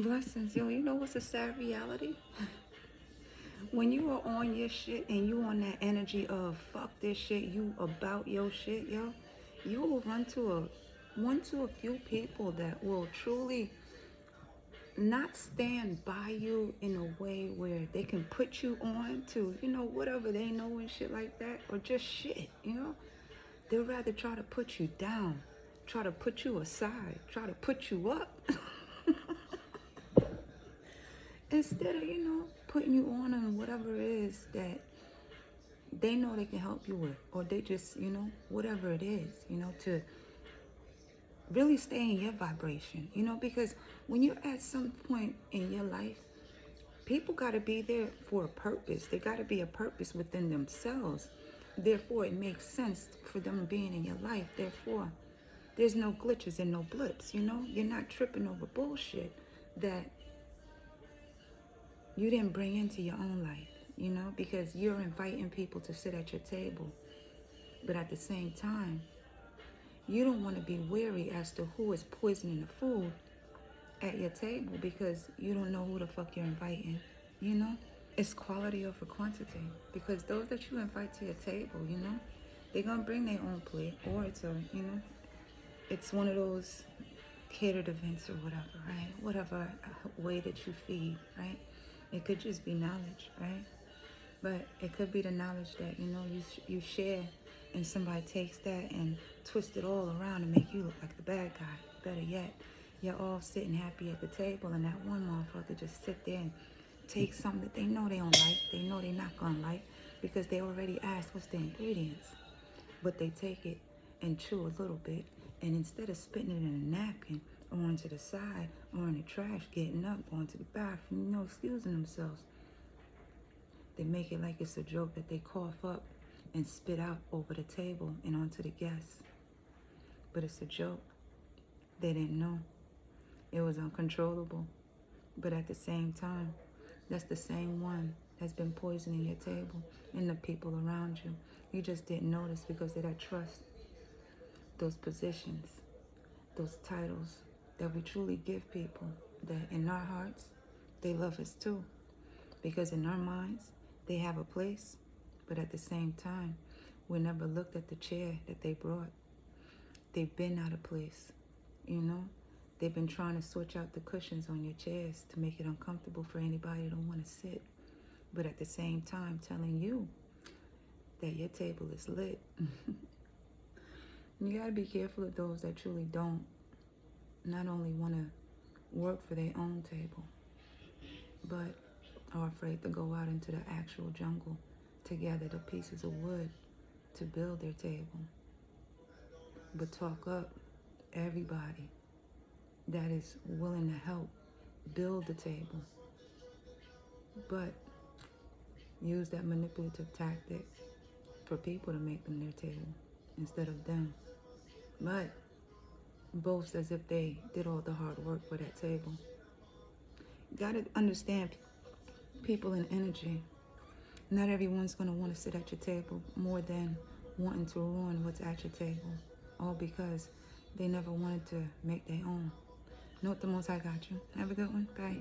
Blessings, yo. You know what's a sad reality? When you are on your shit and you on that energy of fuck this shit, you about your shit, yo, you will run to a few people that will truly not stand by you in a way where they can put you on to, whatever they know and shit like that, or just shit. They'd rather try to put you down, try to put you aside, try to put you up. Instead of, putting you on whatever it is that they know they can help you with, or they just, whatever it is, to really stay in your vibration, because when you're at some point in your life, people got to be there for a purpose. They got to be a purpose within themselves. Therefore, it makes sense for them being in your life. Therefore, there's no glitches and no blips, You're not tripping over bullshit that you didn't bring into your own life, because you're inviting people to sit at your table. But at the same time, you don't want to be wary as to who is poisoning the food at your table, because you don't know who the fuck you're inviting, you know? It's quality over quantity, because those that you invite to your table, they're going to bring their own plate, or it's one of those catered events or whatever, right? Whatever way that you feed, right? It could just be knowledge, right? But it could be the knowledge that, you share, and somebody takes that and twist it all around and make you look like the bad guy. Better yet, you're all sitting happy at the table, and that one motherfucker just sit there and take something that they know they don't like, they know they're not gonna like, because they already asked what's the ingredients. But they take it and chew a little bit, and instead of spitting it in a napkin or onto the side or in the trash, getting up, going to the bathroom, excusing themselves, they make it like it's a joke that they cough up and spit out over the table and onto the guests. But it's a joke. They didn't know. It was uncontrollable. But at the same time, that's the same one that's been poisoning your table and the people around you. You just didn't notice because of that trust, those positions, those titles that we truly give people, that in our hearts, they love us too. Because in our minds, they have a place, but at the same time, we never looked at the chair that they brought. They've been out of place, They've been trying to switch out the cushions on your chairs to make it uncomfortable for anybody that don't want to sit. But at the same time, telling you that your table is lit. You gotta be careful of those that truly don't not only want to work for their own table, but are afraid to go out into the actual jungle to gather the pieces of wood to build their table. But talk up everybody that is willing to help build the table, but use that manipulative tactic for people to make them their table instead of them. But boast as if they did all the hard work for that table. You gotta understand people and energy. Not everyone's gonna want to sit at your table more than wanting to ruin what's at your table, all because they never wanted to make their own. Note the Most High got you. Have a good one. Bye.